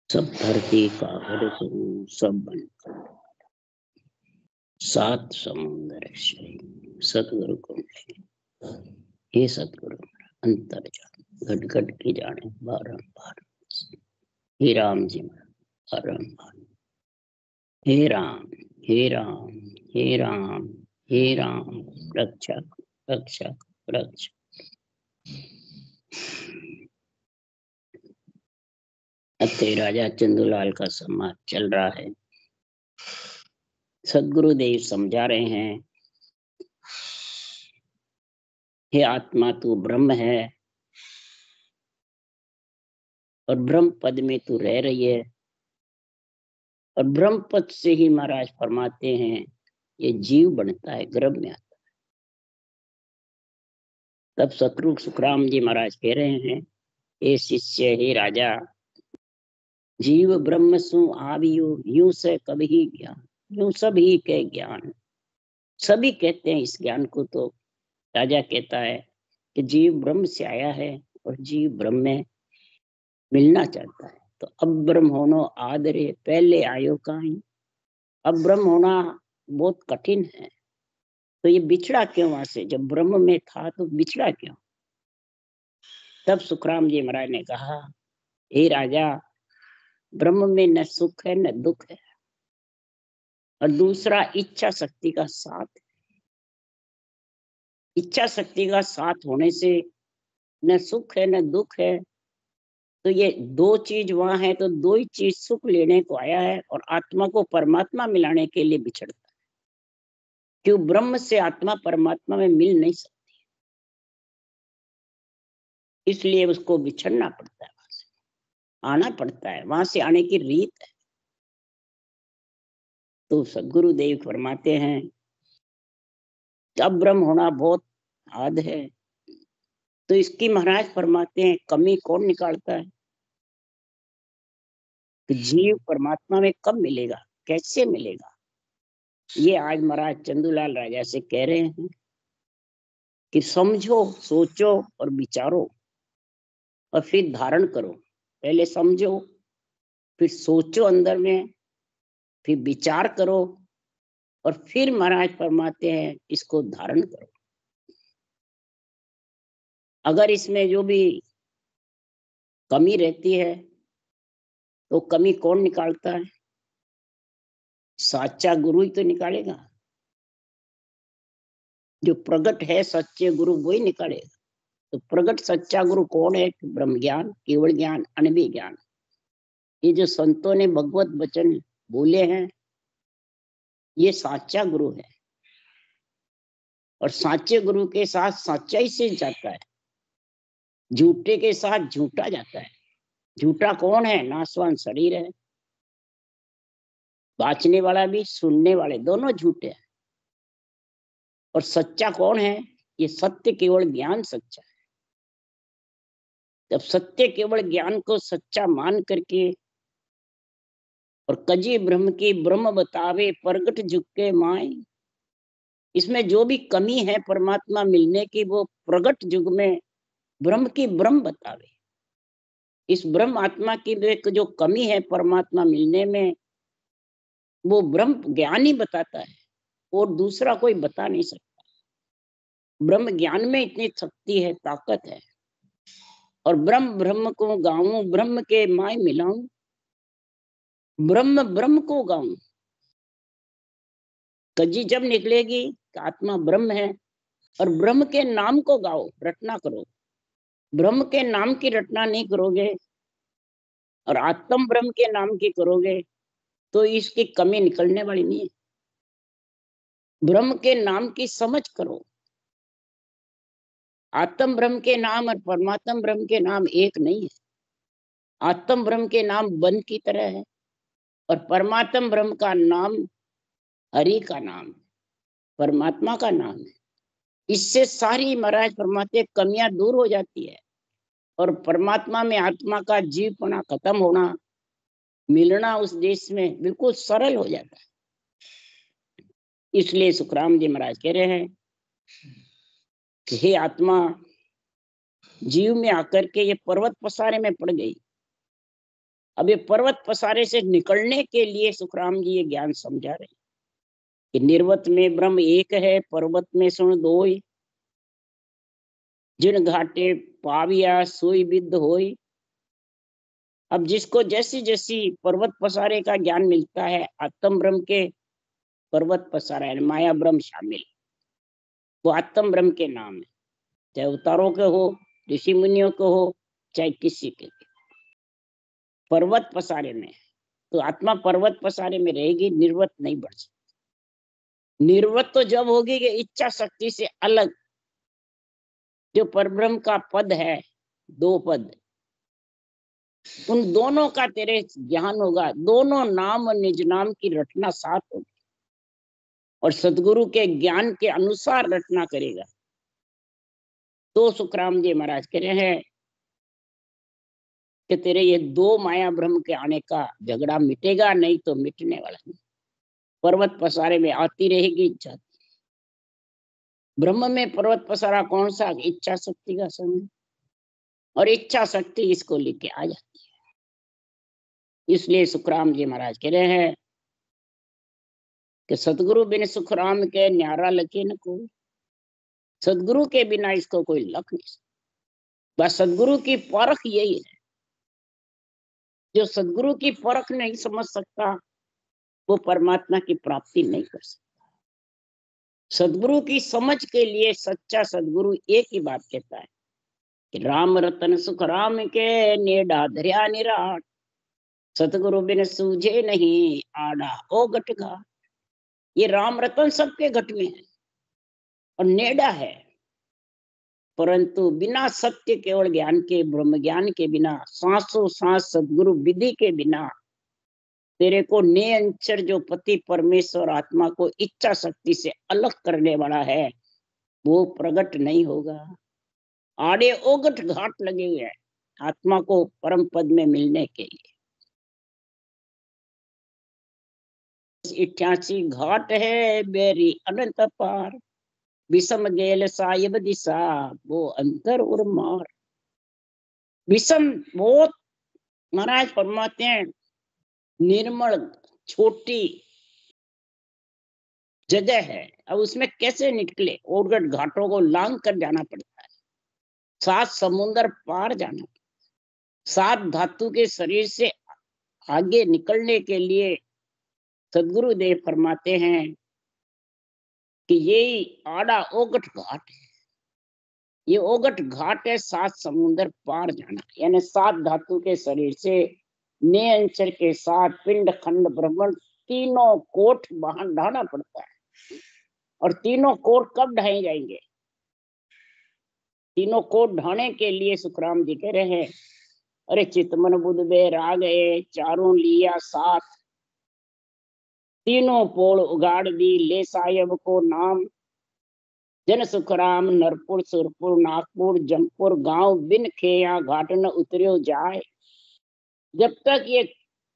सब धरती का हृदय सब बनकर सात समुद्र श्री सतगुरु को हे सतगुरु अंतर जान घट घट की जाने बारंबार हे राम जी बारंबार हे राम हे राम हे राम हे राम रक्षक रक्षक रक्षक। अत्ते राजा चंदूलाल का समाज चल रहा है। सदगुरुदेव समझा रहे हैं, हे आत्मा तू ब्रह्म है और ब्रह्म पद में तू रह रही है। और ब्रह्म पद से ही महाराज फरमाते हैं ये जीव बनता है, गर्भ में आता है। तब शत्रु सुखराम जी महाराज कह रहे हैं, हे शिष्य हे राजा, जीव ब्रह्म सु आवियो यूं से कभी ज्ञान, यूं सभी के ज्ञान। सभी कहते हैं इस ज्ञान को। तो राजा कहता है कि जीव ब्रह्म से आया है और जीव ब्रह्म में मिलना चाहता है। तो अब ब्रह्म होना आदरे पहले आयो कहीं। अब ब्रह्म होना बहुत कठिन है, तो ये बिछड़ा क्यों वहां से? जब ब्रह्म में था तो बिछड़ा क्यों? तब सुखराम जी महाराज ने कहा, हे राजा, ब्रह्म में न सुख है न दुख है, और दूसरा इच्छा शक्ति का साथ है। इच्छा शक्ति का साथ होने से न सुख है न दुख है। तो ये दो चीज वहां है, तो दो ही चीज सुख लेने को आया है और आत्मा को परमात्मा मिलाने के लिए बिछड़ता है। क्यों? ब्रह्म से आत्मा परमात्मा में मिल नहीं सकती, इसलिए उसको बिछड़ना पड़ता है, वहां से आना पड़ता है, वहां से आने की रीत है। तो सदगुरुदेव फरमाते हैं अब ब्रह्म होना बहुत आद है। तो इसकी महाराज फरमाते हैं कमी कौन निकालता है? कि जीव परमात्मा में कब मिलेगा, कैसे मिलेगा? ये आज महाराज चंदूलाल राजा से कह रहे हैं कि समझो, सोचो और विचारो और फिर धारण करो। पहले समझो, फिर सोचो अंदर में, फिर विचार करो और फिर महाराज फरमाते हैं इसको धारण करो। अगर इसमें जो भी कमी रहती है तो कमी कौन निकालता है? साचा गुरु ही तो निकालेगा। जो प्रगट है सच्चे गुरु वही निकालेगा। तो प्रगट सच्चा गुरु कौन है? ब्रह्म ज्ञान, केवल ज्ञान, अनभी ज्ञान। ये जो संतों ने भगवत वचन बोले हैं ये साचा गुरु है। और साचे गुरु के साथ सच्चाई से जाता है, झूठे के साथ झूठा जाता है। झूठा कौन है? नासवान शरीर है। बाँचने वाला भी, सुनने वाले दोनों झूठे हैं। और सच्चा कौन है? ये सत्य केवल ज्ञान सच्चा है। जब सत्य केवल ज्ञान को सच्चा मान करके और कजी ब्रह्म की ब्रह्म बतावे प्रगट झुके माए, इसमें जो भी कमी है परमात्मा मिलने की वो प्रगट युग में ब्रह्म की ब्रह्म बतावे। इस ब्रह्म आत्मा की जो कमी है परमात्मा मिलने में वो ब्रह्म ज्ञान ही बताता है और दूसरा कोई बता नहीं सकता। ब्रह्म ज्ञान में इतनी शक्ति है, ताकत है। और ब्रह्म ब्रह्म को गाऊं, ब्रह्म के माय मिलाऊं, ब्रह्म ब्रह्म को गाऊं। कजी जब निकलेगी कि आत्मा ब्रह्म है और ब्रह्म के नाम को गाओ, रटना करो। ब्रह्म के नाम की रटना नहीं करोगे और आत्म ब्रह्म के नाम की करोगे तो इसकी कमी निकलने वाली नहीं है। ब्रह्म के नाम की समझ करो। आत्म ब्रह्म के नाम और परमात्म ब्रह्म के नाम एक नहीं है। आत्म ब्रह्म के नाम वन की तरह है और परमात्म ब्रह्म का नाम हरि का नाम, परमात्मा का नाम है। इससे सारी महाराज फरमाते कमियां दूर हो जाती है और परमात्मा में आत्मा का जीवपना खत्म होना, मिलना उस देश में बिल्कुल सरल हो जाता है। इसलिए सुखराम जी महाराज कह रहे हैं कि हे आत्मा, जीव में आकर के ये पर्वत पसारे में पड़ गई अब ये पर्वत पसारे से निकलने के लिए सुखराम जी ये ज्ञान समझा रहे कि निर्वत में ब्रह्म एक है, पर्वत में सुन दोई, जिन घाटे पाविया सोई विद्ध होई। अब जिसको जैसी जैसी पर्वत पसारे का ज्ञान मिलता है, आत्म ब्रह्म के पर्वत पसारा है, माया ब्रह्म शामिल, वो आत्म ब्रह्म के नाम है, चाहे अवतारों के हो, ऋषि मुनियों के हो, चाहे किसी के भी। पर्वत पसारे में तो आत्मा पर्वत पसारे में रहेगी, निर्वत नहीं बढ़ सकती। निर्वत तो जब होगी कि इच्छा शक्ति से अलग जो परब्रह्म का पद है, दो पद, उन दोनों का तेरे ज्ञान होगा, दोनों नाम और निज नाम की रटना साथ होगी और सदगुरु के ज्ञान के अनुसार रटना करेगा। तो सुखराम जी महाराज कह रहे हैं कि तेरे ये दो माया ब्रह्म के आने का झगड़ा मिटेगा नहीं तो मिटने वाला नहीं। पर्वत पसारे में आती रहेगी जाती। ब्रह्म में पर्वत पसारा कौन सा? इच्छा शक्ति का संग, और इच्छा शक्ति इसको लेके आ जाती है। इसलिए सुखराम जी महाराज कह रहे हैं कि सतगुरु बिन सुखराम के न्यारा लगे न कोई। सदगुरु के बिना इसको कोई लख नहीं सकता। बस सदगुरु की परख यही है। जो सदगुरु की परख नहीं समझ सकता वो परमात्मा की प्राप्ति नहीं कर सकता। सदगुरु की समझ के लिए सच्चा सदगुरु एक ही बात कहता है कि राम रतन सुख राम के नेडा धरिया निराट, सतगुरु बिन सूझे नहीं आड़ा ओ घट घाट। ये राम रतन सबके घट में है और नेडा है, परंतु बिना सत्य केवल ज्ञान के, ब्रह्म ज्ञान के बिना, सांसों सांस सदगुरु विधि के बिना तेरे को निरंतर जो पति परमेश्वर आत्मा को इच्छा शक्ति से अलग करने वाला है वो प्रकट नहीं होगा। आड़े ओगट घाट लगे हुए हैं आत्मा को परम पद में मिलने के लिए। 88 घाट है बेरी अनंत पार, विषम गेल साहिब दिशा वो अंतर और मार। विषम बहुत महाराज फरमाते हैं निर्मल छोटी जगह है, अब उसमें कैसे निकले? ओरगट घाटों को लांग कर जाना पड़ता है, 7 समुद्र पार जाना, 7 धातु के शरीर से आगे निकलने के लिए सदगुरु देव फरमाते हैं कि यही आड़ा ओगट घाट है। ये ओगट घाट है 7 समुद्र पार जाना, यानी 7 धातु के शरीर से नियंचर के साथ पिंड खंड ब्रह्मण तीनों कोट बाहर ढाना पड़ता है। और तीनों कोट कब ढाए जाएंगे? तीनों कोट ढाने के लिए सुखराम जी कह रहे हैं अरे चितमन बुध बे रा गए, चारों लिया साथ, तीनों पोल उगाड़ दी ले साहेब को नाम। जन सुखराम नरपुर सुरपुर नागपुर जमपुर गांव, बिन खेया घाट न उतरियो जाए। जब तक ये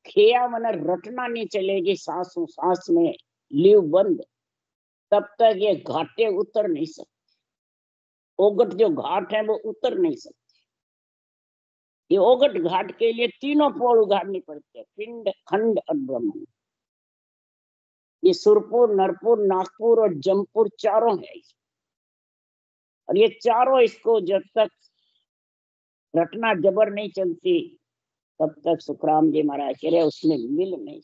खेया मन रटना नहीं चलेगी सांसों सांस में लीव बंद, तब तक ये घाटे उतर नहीं सकते। ओगट जो घाट है वो उतर नहीं सकते। ये ओगट घाट के लिए तीनों पोल उगाड़नी पड़ती है, पिंड खंड और ब्रह्म। ये सुरपुर नरपुर नागपुर और जमपुर चारों है, और ये चारों इसको जब तक रटना जबर नहीं चलती तब तक सुखराम जी महाराज कह रहे उसमें मिल नहीं।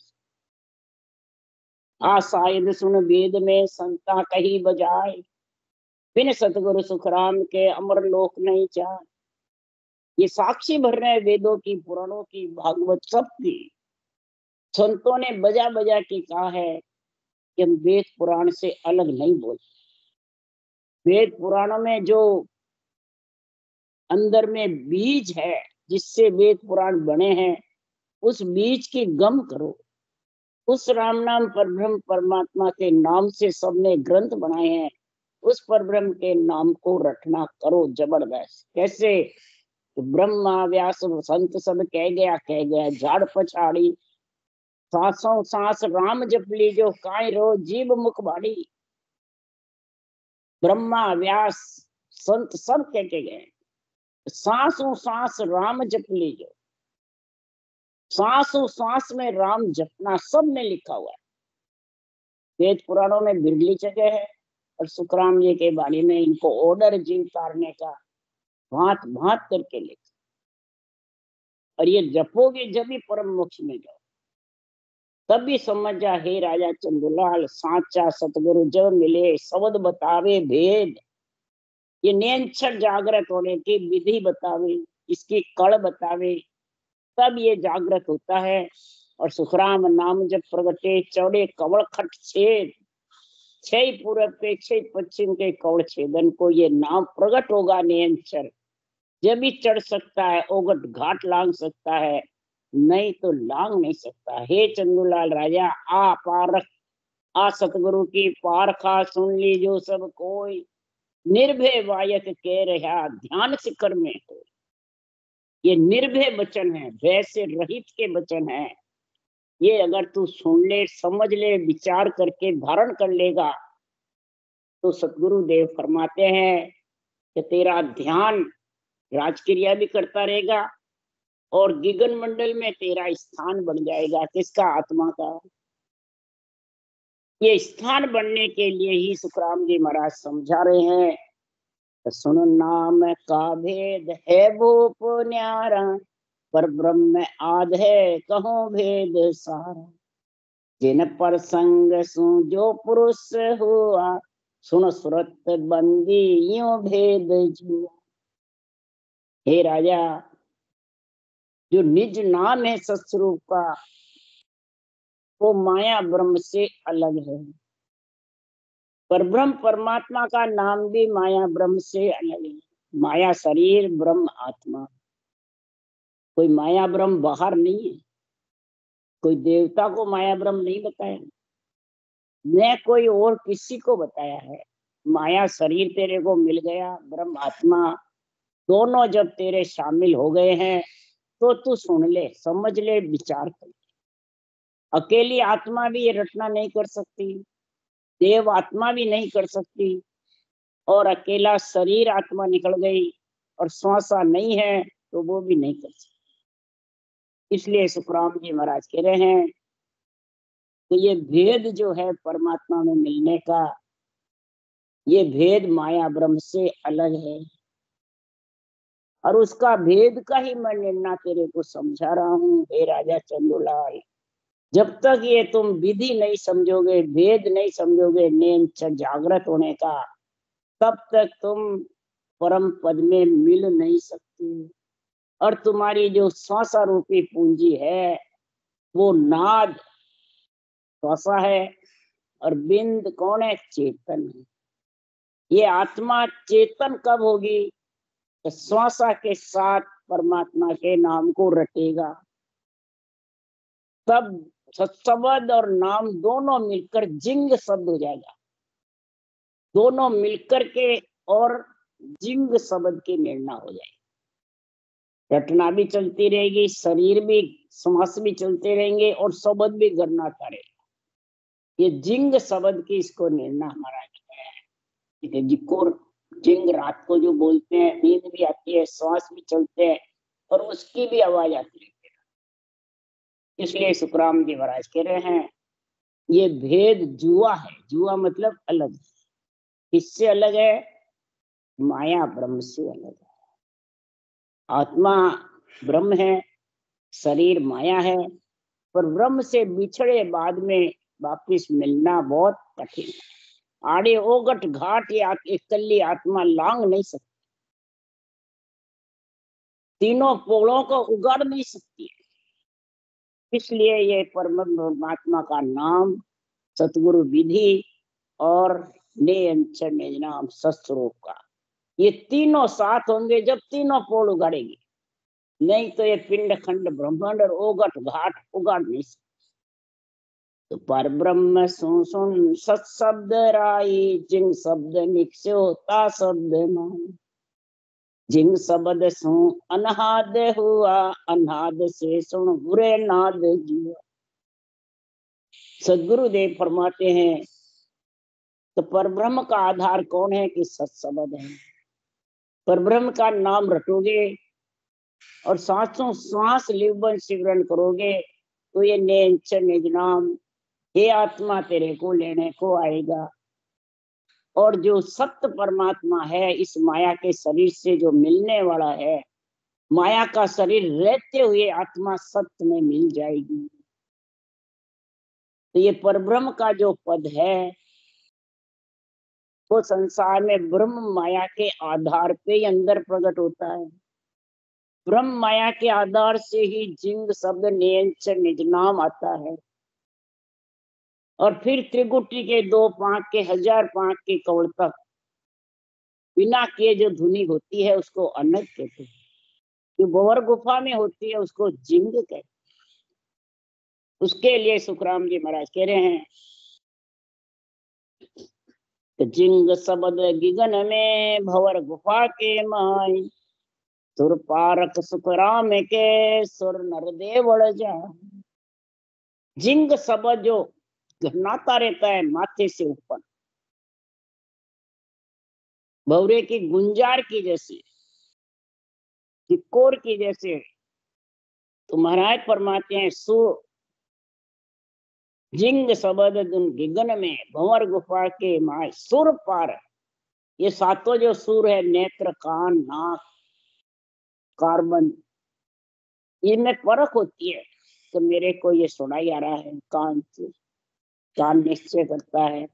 आशायद सुन वेद में संता कही बजाए, बिन सतगुरु सुखराम के अमर लोक नहीं चाह। ये साक्षी भर रहे वेदों की, पुराणों की, भागवत सब की। संतों ने बजा बजा के कहा है कि हम वेद पुराण से अलग नहीं बोलते। वेद पुराणों में जो अंदर में बीज है जिससे वेद पुराण बने हैं, उस बीज की गम करो। उस राम नाम परब्रह्म परमात्मा के नाम से सबने ग्रंथ बनाए हैं, उस परब्रह्म के नाम को रटना करो जबरदस्त। कैसे? ब्रह्मा व्यास संत सब कह गया झाड़ पछाड़ी, सांसों सांस राम जप लीजो काय रो जीव मुख बाड़ी। ब्रह्मा व्यास संत सब कह के गए सांसों सांस राम जप लीजो। सांसों सांस में राम जपना सब में लिखा हुआ है। वेद पुराणों में बिरली जगह है और सुखराम जी के बारे में इनको ऑर्डर जीव तारने का भांत भांत करके लिखा। और ये जपोगे जब भी परम मोक्ष में जाओ। तब भी समझ जा हे राजा चंदुलाल, साचा सतगुरु जब मिले शब्द बतावे भेद। ये निरंतर जागृत होने की विधि बतावे, इसकी कड़ बतावे, तब ये जागृत होता है। और सुखराम नाम जब प्रगटे चौड़े कवड़ खट छेद। छह पूरब के छह पश्चिम के कवड़ छेदन को ये नाम प्रकट होगा निरंतर। जब भी चढ़ सकता है, ओगट घाट लांग सकता है, नहीं तो लांग नहीं सकता। हे चंदूलाल राजा, आ पारख आ सतगुरु की पारखा सुन ली जो सब कोई। निर्भय वायक कह रहा ध्यान शिखर में हो। ये निर्भय वचन है, भय से रहित के वचन है। ये अगर तू सुन ले, समझ ले, विचार करके धारण कर लेगा तो सतगुरु देव फरमाते हैं कि तेरा ध्यान राजक्रिया भी करता रहेगा और गगन मंडल में तेरा स्थान बन जाएगा। किसका? आत्मा का। ये स्थान बनने के लिए ही सुखराम जी महाराज समझा रहे हैं। तो सुन नाम का भेद है भूप न्यारा, पर ब्रह्म आद है कहो भेद सारा। जिन पर संग सु जो पुरुष हुआ, सुन सुरत बंदी यो भेद जुआ। हे राजा, जो निज नाम है सत्स्वरूप का, वो माया ब्रह्म से अलग है। पर ब्रह्म परमात्मा का नाम भी माया ब्रह्म से अलग है। माया शरीर, ब्रह्म आत्मा। कोई माया ब्रह्म बाहर नहीं है। कोई देवता को माया ब्रह्म नहीं बताया, न कोई और किसी को बताया है। माया शरीर तेरे को मिल गया, ब्रह्म आत्मा दोनों जब तेरे शामिल हो गए हैं तो तू सुन ले, समझ ले, विचार कर। अकेली आत्मा भी ये रचना नहीं कर सकती, देव आत्मा भी नहीं कर सकती, और अकेला शरीर आत्मा निकल गई और श्वासा नहीं है तो वो भी नहीं कर सकती। इसलिए सुखराम जी महाराज कह रहे हैं कि ये भेद जो है परमात्मा में मिलने का, ये भेद माया ब्रह्म से अलग है। और उसका भेद का ही मैं निर्णय तेरे को समझा रहा हूँ हे राजा चंदूलाल। जब तक ये तुम विधि नहीं समझोगे, भेद नहीं समझोगे नेम जागृत होने का, तब तक तुम परम पद में मिल नहीं सकती। और तुम्हारी जो श्वासा रूपी पूंजी है वो नाद श्वासा है, और बिंद कौन है? चेतन है। ये आत्मा चेतन कब होगी? तो श्वासा के साथ परमात्मा के नाम को रटेगा, तब शब्द और नाम दोनों मिलकर जिंग शब्द हो जाएगा। दोनों मिलकर के और जिंग शब्द के निर्णय हो जाएगी। रटना भी चलती रहेगी, शरीर भी, श्वास भी चलते रहेंगे और शब्द भी गणना करेगा। ये जिंग शब्द की इसको निर्णय हमारा है। जिसको जिंग रात को जो बोलते हैं, नींद भी आती है, श्वास भी चलते हैं और उसकी भी आवाज आती है। इसलिए सुखराम जी महाराज कह रहे हैं ये भेद जुआ है। जुआ मतलब अलग है। किससे अलग है? माया ब्रह्म से अलग है। आत्मा ब्रह्म है, शरीर माया है, पर ब्रह्म से बिछड़े बाद में वापिस मिलना बहुत कठिन है। आड़े ओगट घाट या इकल्ली आत्मा लांग नहीं सकती, तीनों पोलों को उगाड़ नहीं सकती। इसलिए ये परमात्मा का नाम, सतगुरु विधि और नाम सस्वरूप का, ये तीनों साथ होंगे जब तीनों पोल उगाड़ेंगे। नहीं तो ये पिंड खंड ब्रह्मांड और ओगट घाट उगाड़ नहीं सकते। तो पर ब्रह्म सुन सत शब्द राई, जिन शब्द निक्स्यो ता शब्द मान। जिन शब्द सु अनहाद हुआ, अनहाद से सुन बुरे नाद जुआ। सदगुरुदेव फरमाते हैं तो परब्रह्म का आधार कौन है? कि सत शब्द है। परब्रह्म का नाम रटोगे और सांसों सांस लिवन सिमरन करोगे तो ये नेंचर निज नाम हे आत्मा तेरे को लेने को आएगा। और जो सत्य परमात्मा है इस माया के शरीर से जो मिलने वाला है, माया का शरीर रहते हुए आत्मा सत्य में मिल जाएगी। तो ये परब्रह्म का जो पद है वो संसार में ब्रह्म माया के आधार पे ही अंदर प्रकट होता है। ब्रह्म माया के आधार से ही जिंग शब्द नियंचर निज नाम आता है। और फिर त्रिगुटी के 2 पांख के 1000 पांख के कवल तक बिना किए जो धुनी होती है उसको अनग कहते हैं। जो भंवर गुफा में होती है उसको जिंग कहते हैं। उसके लिए सुखराम जी महाराज कह रहे हैं कि जिंग शब्द गिगन में भंवर गुफा के माई सुर पारक सुखराम के सुर नर देवल जा। जिंग शब्द जो घनाता रहता है माथे से ऊपर, भवरे की गुंजार की जैसी, तिकोर की जैसे, तो महाराज फरमाते हैं सुर जिंग शब्द गिगन में भंवर गुफा के माय सुर पार। ये सातों जो सुर है, नेत्र कान नाक कार्बन, इनमें परख होती है तो मेरे को ये सुनाई आ रहा है कान से, कान निश्चय करता है,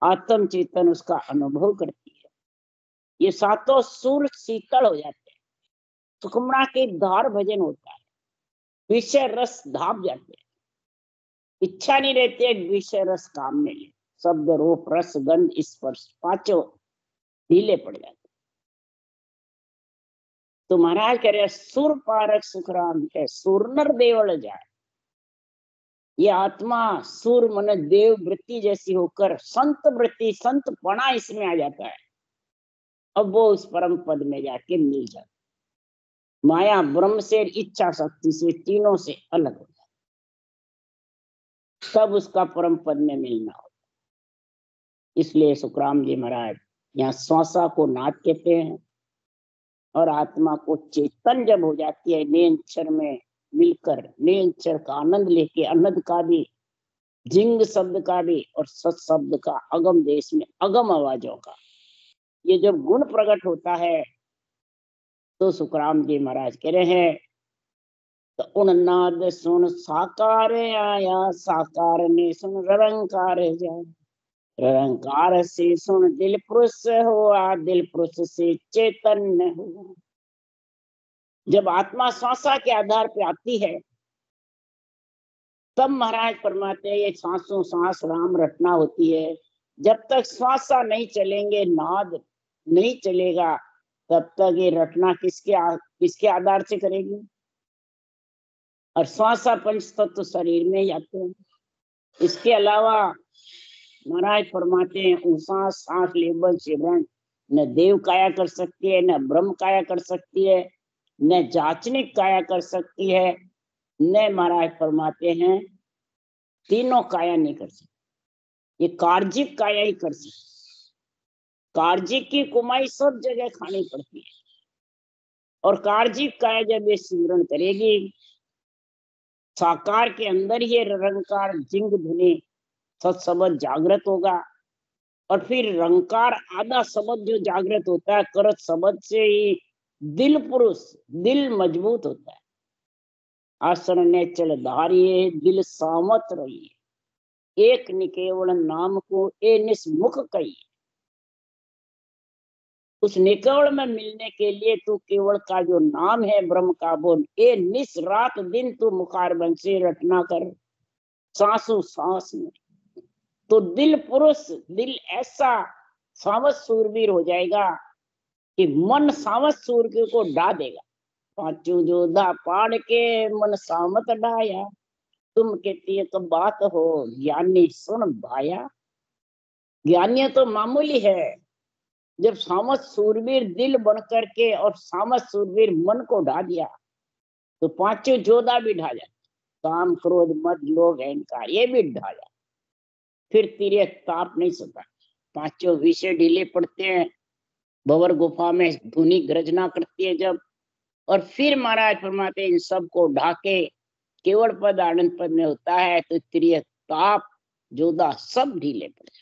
आत्म चेतन उसका अनुभव करती है। ये सातों सुर शीतल हो जाते हैं, सुखमणा के धार भजन होता है, विषय रस धाप जाते हैं, इच्छा नहीं रहती है विषय रस काम में ले, शब्द रूप रस गंध स्पर्श पांचों ढीले पड़ जाते। तो महाराज कह रहे सुर पारक सुखराम है सुर नर देवल जाए। ये आत्मा सुर मन देव वृत्ति जैसी होकर संत वृत्ति संत पणा इसमें आ जाता है। अब वो उस परम पद में जाके मिल जाता, माया ब्रह्म से इच्छा शक्ति से तीनों से अलग हो जाता, तब उसका परम पद में मिलना होता। इसलिए सुखराम जी महाराज यहाँ श्वासा को नाद कहते हैं और आत्मा को चेतन जब हो जाती है निरंतर में मिलकर, निरंतर का आनंद लेके, अनंद का भी, जिंग शब्द का भी और सत शब्द का, अगम देश में अगम आवाजों का, ये जब गुण प्रकट होता है तो सुखराम जी महाराज कह रहे हैं तो उन नाद सुन साकार आया, साकार ने सुन निरंकार जाए, निरंकार से सुन दिल पुरुष हुआ, दिल पुरुष से चैतन्य हुआ। जब आत्मा श्वासा के आधार पे आती है तब महाराज फरमाते हैं ये सांसों सांस राम रटना होती है। जब तक श्वासा नहीं चलेंगे, नाद नहीं चलेगा, तब तक ये रटना किसके आधार से करेगी। और श्वासा पंच तत्व शरीर में जाते हैं। इसके अलावा महाराज फरमाते हैं सांस सांस लेबल सिमरन न देव काया कर सकती है, न ब्रह्म काया कर सकती है, न जाचनिक काया कर सकती है, न महाराज फरमाते हैं तीनों काया नहीं कर सकती, ये कार्जिक काया ही कर सकती। कार्जिक की कुमाई सब जगह खानी पड़ती है और कार्जिक काया जब ये सिमरन करेगी, साकार के अंदर ये निरंकार जिंग धुनी सत्शब्द जागृत होगा। और फिर रंकार आधा शब्द जो जागृत होता है, करत शब्द से ही दिल पुरुष, दिल मजबूत होता है। आसन ने चल धारिये दिल सामत रहिए, एक निकेवल नाम को ए निस्मुख कहिए। उस निकेवल में मिलने के लिए तू केवल का जो नाम है ब्रह्म का बोल, ए निस रात दिन तू मुखारबंद से रटना कर सांसों सांस में। तो दिल पुरुष, दिल ऐसा सावध सूरवीर हो जाएगा कि मन सावध सूर को डा देगा। पांचों जोधा पाड़ के मन सामत डाया, तुम कहती है तो बात हो ज्ञानी सुन भाया। ज्ञानी तो मामूली है, जब सामत सूरवीर दिल बन करके और सामत सूरवीर मन को ढा दिया तो पांचों जोधा भी ढा जाए, काम क्रोध मद लोभ अहंकार ये भी ढा जाए, फिर तेरे ताप नहीं सता। पांचों विषय ढीले पड़ते हैं, भंवर गुफा में धुनी गर्जना करती है जब, और फिर महाराज फरमाते इन सबको ढाके केवल पद आनंद पद में होता है तो त्रिय ताप जोधा सब ढीले पड़ जाते।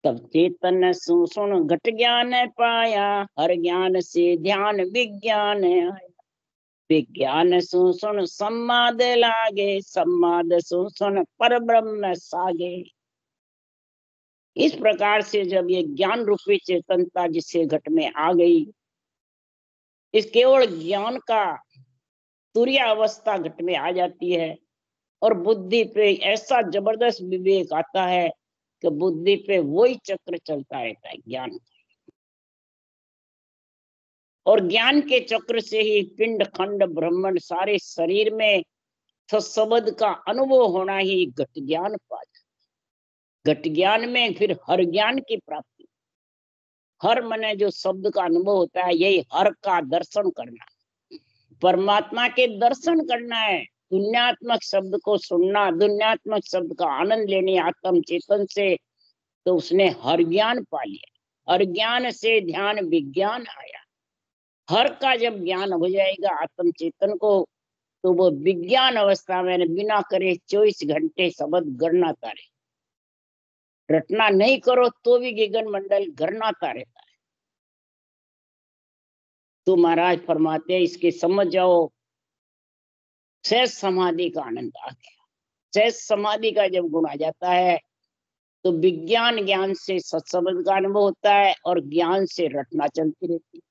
तब चेतन सुन घट ज्ञान पाया, हर ज्ञान से ध्यान विज्ञान आया। विज्ञान सुन सम्माद लागे, सम्माद सुन पर ब्रह्म सागे। इस प्रकार से जब ये ज्ञान रूपी चेतनता जिससे घट में आ गई, इस केवल ज्ञान का तुरीय अवस्था घट में आ जाती है और बुद्धि पे ऐसा जबरदस्त विवेक आता है कि बुद्धि पे वही चक्र चलता रहता है ज्ञान। और ज्ञान के चक्र से ही पिंड खंड ब्रह्मांड सारे शरीर में शब्द का अनुभव होना ही घट ज्ञान पा जाता। घट ज्ञान में फिर हर ज्ञान की प्राप्ति। हर मने जो शब्द का अनुभव होता है यही हर का दर्शन करना, परमात्मा के दर्शन करना है। दुन्यात्मक शब्द को सुनना, दुन्यात्मक शब्द का आनंद लेने आत्म चेतन से, तो उसने हर ज्ञान पा लिया। हर ज्ञान से ध्यान विज्ञान आया। हर का जब ज्ञान हो जाएगा आत्म चेतन को, तो वो विज्ञान अवस्था में बिना करे 24 घंटे शब्द गणनाता रहे। रटना नहीं करो तो भी गगन मंडल गणनाता रहता है। तो महाराज फरमाते हैं इसके समझ जाओ, सहज समाधि का आनंद आ गया। सहज समाधि का जब गुण आ जाता है तो विज्ञान ज्ञान से सत्संग का अनुभव होता है और ज्ञान से रटना चलती रहती है।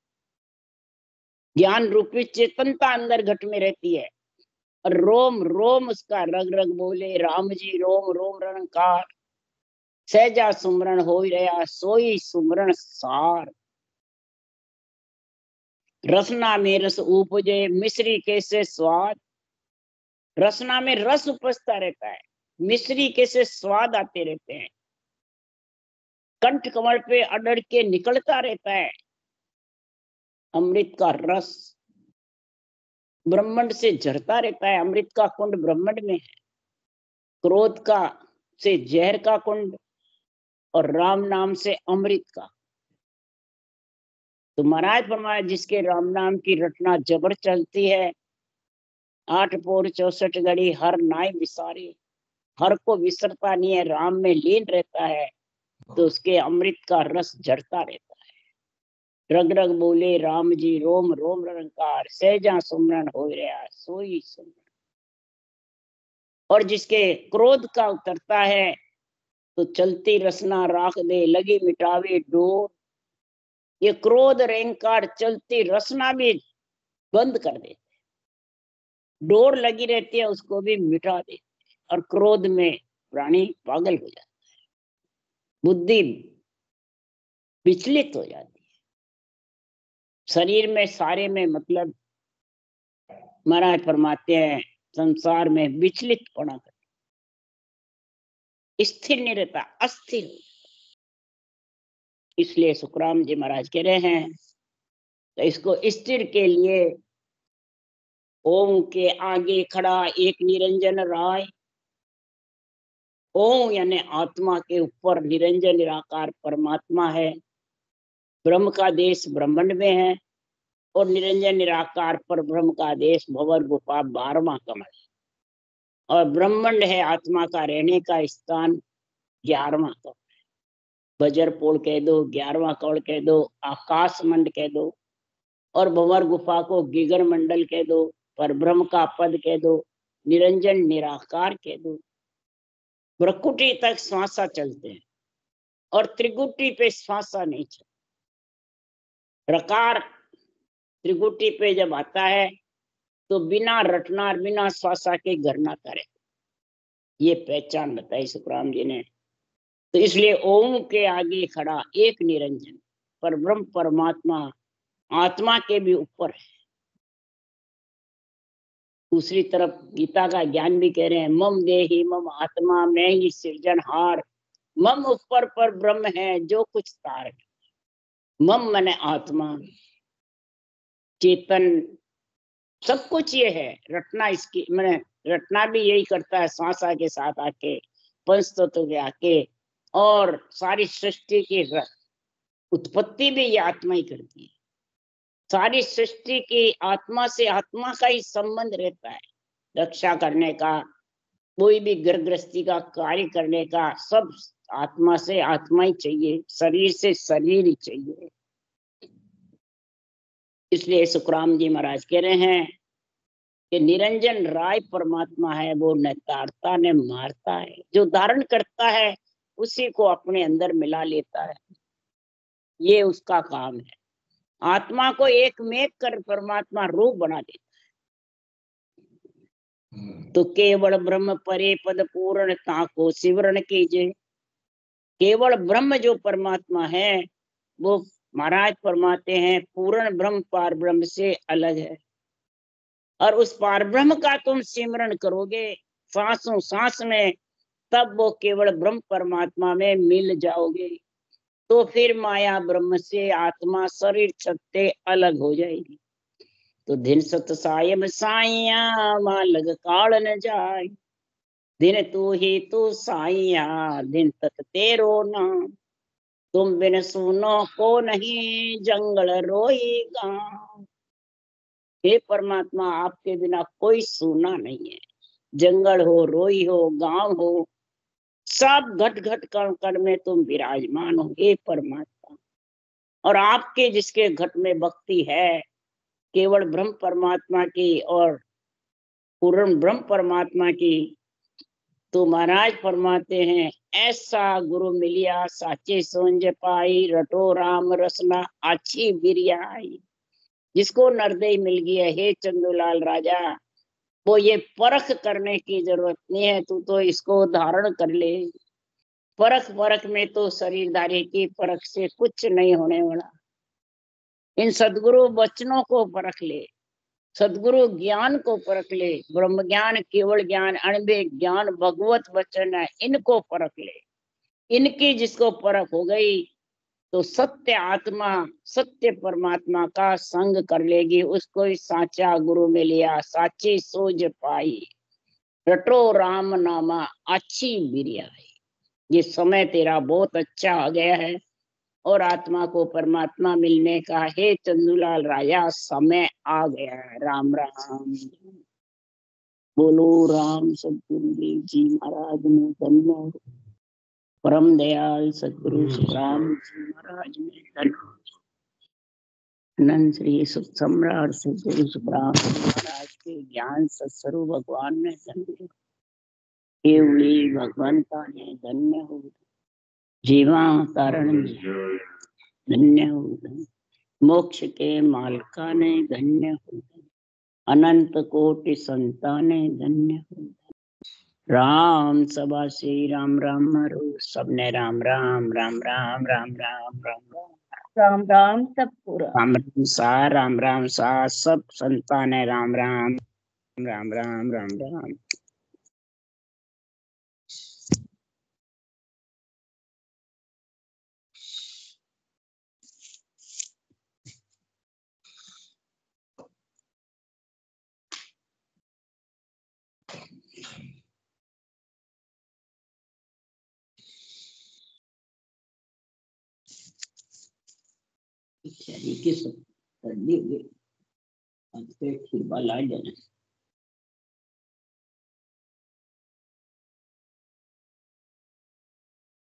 ज्ञान रूपी चेतनता अंदर घट में रहती है और रोम रोम उसका रग रग बोले राम जी रोम रोम रंकार। सहजा सुमरण हो रहा सोई सुमरण सार। रसना में रस उपजे मिश्री कैसे स्वाद। रसना में रस उपजता रहता है, मिश्री कैसे स्वाद आते रहते हैं। कंठ कमल पे अड़ड़ के निकलता रहता है अमृत का रस। ब्रह्मांड से झरता रहता है, अमृत का कुंड ब्रह्मांड में है। क्रोध का से जहर का कुंड और राम नाम से अमृत का। तो महाराज फरमाया जिसके राम नाम की रटना जबर चलती है, 8 पोर 64 घड़ी हर नाई विसारे। हर को विसरता नहीं है, राम में लीन रहता है, तो उसके अमृत का रस झरता रहता है। रग रग बोले राम जी रोम रोम रंकार। सहजा सुमरन हो रहा सोई सुमरन। और जिसके क्रोध का उतरता है तो चलती रसना राख दे लगी मिटावे डोर। ये क्रोध रेंकार चलती रसना भी बंद कर देते, डोर लगी रहती है उसको भी मिटा देते। और क्रोध में प्राणी पागल हो जाता है, बुद्धि विचलित हो जाती है। शरीर में सारे में मतलब महाराज फरमाते हैं संसार में विचलित पड़ा कर, स्थिर नहीं रहता, अस्थिर। इसलिए सुखराम जी महाराज कह रहे हैं तो इसको स्थिर के लिए ओम के आगे खड़ा एक निरंजन राय। ओम यानी आत्मा के ऊपर निरंजन निराकार परमात्मा है। ब्रह्म का देश ब्रह्मांड में है और निरंजन निराकार पर ब्रह्म का देश भंवर गुफा 12वां कमल। और ब्रह्मांड है आत्मा का रहने का स्थान 11वां कमल। बजर पोल कह दो, 11वां कमल कह दो, आकाश मंड कह दो, और भंवर गुफा को गिगर मंडल कह दो, पर ब्रह्म का पद कह दो, निरंजन निराकार कह दो। ब्रकुटी तक श्वासा चलते हैं और त्रिगुटी पे श्वासा नहीं चलता। रकार त्रिगुटी पे जब आता है तो बिना रटना बिना श्वासा के गणना करे, ये पहचान बताई सुखराम जी ने। तो इसलिए ओम के आगे खड़ा एक निरंजन पर ब्रह्म परमात्मा आत्मा के भी ऊपर है। दूसरी तरफ गीता का ज्ञान भी कह रहे हैं मम देहि मम आत्मा मैं ही सृजनहार। मम ऊपर पर ब्रह्म है जो कुछ तार। मम मने आत्मा चेतन सब कुछ ये है। रटना इसकी मैंने रटना भी यही करता है, सांसा के साथ आके पंच तत्व के आके, और सारी सृष्टि की उत्पत्ति भी ये आत्मा ही करती है। सारी सृष्टि की आत्मा से आत्मा का ही संबंध रहता है। रक्षा करने का, कोई भी घर गृहस्थी का कार्य करने का, सब आत्मा से आत्मा ही चाहिए, शरीर से शरीर ही चाहिए। इसलिए सुखराम जी महाराज कह रहे हैं कि निरंजन राय परमात्मा है, वो न तारता न मारता है। जो धारण करता है उसी को अपने अंदर मिला लेता है, ये उसका काम है। आत्मा को एक में कर परमात्मा रूप बना देता है। तो केवल ब्रह्म परे पद पूर्णता को सिमरण कीजिए। केवल ब्रह्म जो परमात्मा है वो महाराज फरमाते हैं पूर्ण ब्रह्म पार ब्रह्म से अलग है। और उस पार ब्रह्म का तुम सिमरण करोगे सांसों सांस में, तब वो केवल ब्रह्म परमात्मा में मिल जाओगे। तो फिर माया ब्रह्म से आत्मा शरीर छत्ते अलग हो जाएगी। तो दिन सत सायम साइया मां लग काल न जाए। दिन तू ही तू साइया दिन तक तेरो नाम। तुम बिन सुनो को नहीं जंगल रोएगा। हे परमात्मा, आपके बिना कोई सुना नहीं है। जंगल हो, रोई हो, गांव हो, सब घट घट कण कण में तुम विराजमान हो हे परमात्मा। और आपके जिसके घट में भक्ति है केवल ब्रह्म परमात्मा की और पूर्ण ब्रह्म परमात्मा की, तो महाराज फरमाते हैं ऐसा गुरु मिलिया साचे सोंज पाई। रटो राम रसना अच्छी बिरियाई। जिसको नरदई मिल गया हे चंदूलाल राजा, वो ये परख करने की जरूरत नहीं है, तू तो इसको धारण कर ले। परख परख में तो शरीरधारी की परख से कुछ नहीं होने वाला। इन सदगुरु वचनों को परख ले, सदगुरु ज्ञान को परख ले। ब्रह्म ज्ञान, केवल ज्ञान, अणबे ज्ञान, भगवत वचन है, इनको परख ले। इनकी जिसको परख हो गई तो सत्य आत्मा, सत्य परमात्मा का संग कर लेगी। उसको ही साचा गुरु में लिया साची सोज पाई। रटो राम नामा अच्छी बिरियाई। ये समय तेरा बहुत अच्छा आ गया है और आत्मा को परमात्मा मिलने का हे चंदूलाल राजा समय आ गया है। राम राम बोलो। राम सतगुरु देव जी महाराज ने धन्य हो। परम दयाल सतगुरु सुखराम जी महाराज ने धन्य। अनंत श्री सुख सम्राट सतगुरु सुखराम महाराज के ज्ञान सत्स्वरूप भगवान ने धन्य। केवली भगवंता ने धन्य हो। जीवा कारण धन्य हो। मोक्ष के मालका ने धन्य हो। अनंत कोटि संताने धन्य हो। राम सभा श्री राम राम रो सबने राम राम राम राम राम राम राम राम राम सब पूरा राम राम सा सब संताने राम राम राम राम राम राम। किस खीर वाला